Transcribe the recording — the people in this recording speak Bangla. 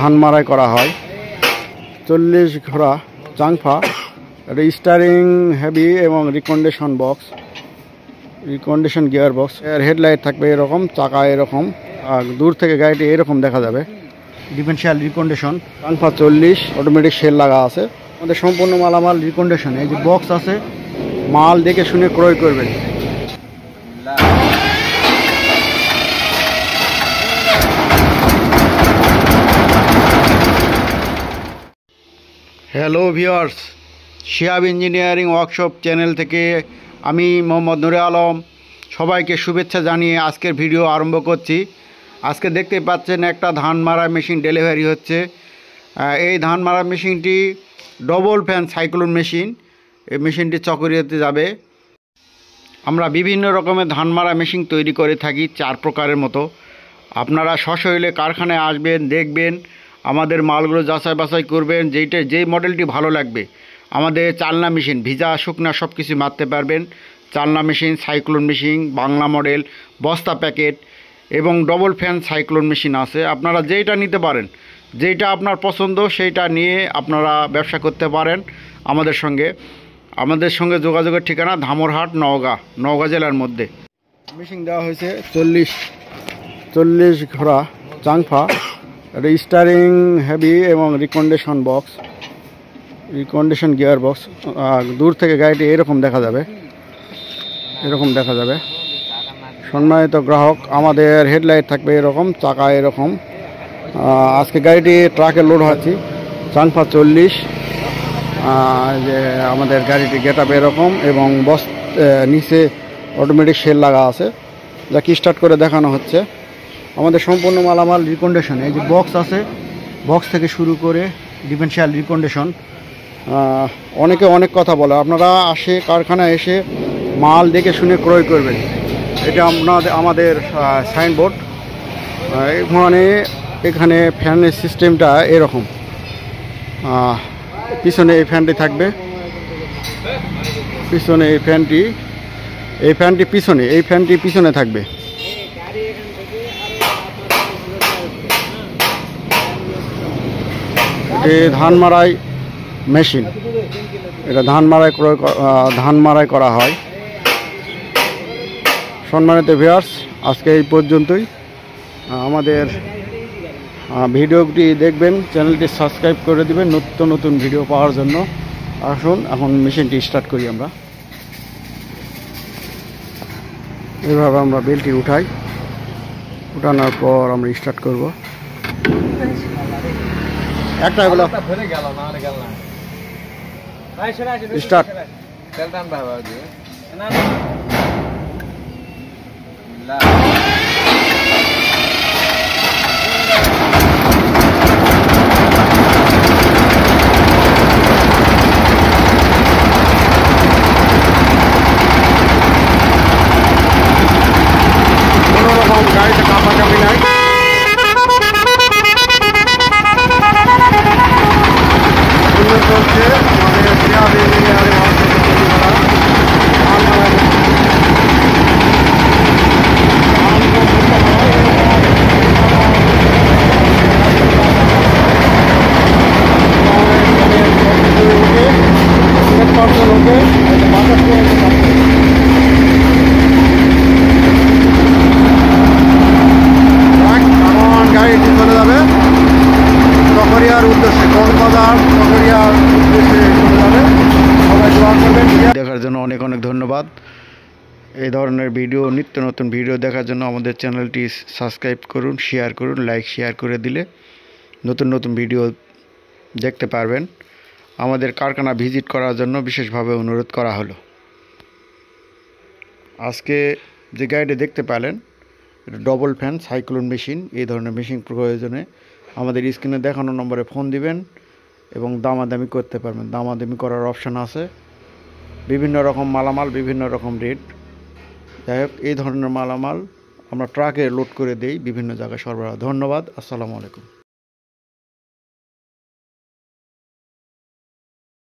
ধান মাড়াই করা হয়। 40 ঘোড়া চাংফা, এটা স্টারিং হেভি এবং recondition box, recondition gear box. এর হেডলাইট থাকবে এরকম, চাকা এরকম, আর দূর থেকে গাড়িটি এরকম দেখা যাবে। ডিফারেন্সিয়াল রিকন্ডিশন, চাংফা 40, অটোমেটিক সেল লাগা আছে। আমাদের সম্পূর্ণ মালামাল রিকন্ডিশন। এই যে বক্স আছে, মাল দেখে শুনে ক্রয় করবেন। Hello viewers, Shihab engineering workshop channel থেকে আমি মোহাম্মদ নুরে আলম সবাইকে শুভেচ্ছা জানিয়ে আজকের ভিডিও আরম্ভ করছি। আজকে দেখতে পাচ্ছেন একটা ধান মারা মেশিন ডেলিভারি হচ্ছে। এই ধান মারা মেশিনটি ডবল ফ্যান সাইক্লোন মেশিন। এই মেশিনটি চকরিয়াতে যাবে। আমরা বিভিন্ন রকমের ধান মারা মেশিন তৈরি করে থাকি, 4 প্রকারের মতো। আপনারা সশরীরে কারখানায় আসবেন, দেখবেন, আমাদের মালগুলো যাচাই বাছাই করবেন, যেই মডেলটি ভালো লাগবে। আমাদের চালনা মেশিন, ভিজা শুকনা সব কিছু মারতে পারবেন। চালনা machine, cyclone machine, Bangla model, বস্তা প্যাকেট এবং ডবল ফ্যান সাইক্লোন মেশিন আছে। আপনারা যেইটা নিতে পারেন, যেইটা আপনার পছন্দ সেইটা নিয়ে আপনারা ব্যবসা করতে পারেন আমাদের সঙ্গে যোগাযোগের ঠিকানা ধামরহাট, নওগাঁ জেলার মধ্যে। মেশিন দেওয়া হয়েছে 40 ঘোড়া চাংফা, এটা স্টারিং হেভি এবং recondition box, recondition gear box. দূর থেকে গাড়িটি এরকম দেখা যাবে, সম্মানিত গ্রাহক, আমাদের হেডলাইট থাকবে এরকম, চাকা এরকম। আজকে গাড়িটি ট্রাকে লোড হচ্ছে, চাংফা 40। যে আমাদের গাড়িটি গেটআপ এরকম এবং নিচে অটোমেটিক সেল লাগা আছে, যাকে স্টার্ট করে দেখানো হচ্ছে। আমাদের সম্পূর্ণ মালামাল রিকন্ডিশন। এই যে বক্স আছে, বক্স থেকে শুরু করে ডিফারেন্সিয়াল রিকন্ডিশন। অনেকে অনেক কথা বলে, আপনারা কারখানায় এসে মাল দেখে শুনে ক্রয় করবেন। এটা আমাদের সাইনবোর্ড। এখানে ফ্যানের সিস্টেমটা এরকম। পিছনে এই ফ্যানটি থাকবে, পিছনে এই ফ্যানটি পিছনে থাকবে। এই ধান মাড়াই মেশিন, এটা ধান মাড়াই করা হয়। সম্মানিত ভিউয়ার্স, আজকে এই পর্যন্তই। আমাদের ভিডিওটি দেখবেন, চ্যানেলটি সাবস্ক্রাইব করে দিবেন নতুন ভিডিও পাওয়ার জন্য। আসুন এখন মেশিনটি স্টার্ট করি। আমরা এইভাবে আমরা বেলটি উঠানোর পর আমরা স্টার্ট করব। একটা হলো স্টার্ট। কোনোরকম গাড়িতে কাঁপাকাঁপি নাই। চলছে আমাদের শিহাব ইঞ্জিনিয়ারিং ওয়ার্কশপে তৈরি করা গাড়িটি চলে যাবে চকরিয়ার উদ্দেশ্যে, কক্সবাজার চকরিয়ার উদ্দেশ্যে চলে যাবে। সবাই দোয়া করবেন। দেখার জন্য অনেক ধন্যবাদ। এই ধরনের ভিডিও, নিত্য নতুন ভিডিও দেখার জন্য আমাদের চ্যানেলটি সাবস্ক্রাইব করুন, শেয়ার করুন, শেয়ার করে দিলে নতুন ভিডিও দেখতে পারবেন। আমাদের কারখানা ভিজিট করার জন্য বিশেষভাবে অনুরোধ করা হলো। আজকে যে গাড়িটি দেখতে পেলেন, এটা ডবল ফ্যান সাইক্লোন মেশিন। এই ধরনের মেশিন প্রয়োজনে আমাদের স্ক্রিনে দেখানো নম্বরে ফোন দিবেন এবং দামাদামি করতে পারবেন। দামাদামি করার অপশান আছে। বিভিন্ন রকম মালামাল, বিভিন্ন রকম রেট। যাই হোক, এই ধরনের মালামাল আমরা ট্রাকে লোড করে দেই, বিভিন্ন জায়গায় সরবরাহ। ধন্যবাদ। আসসালামু আলাইকুম।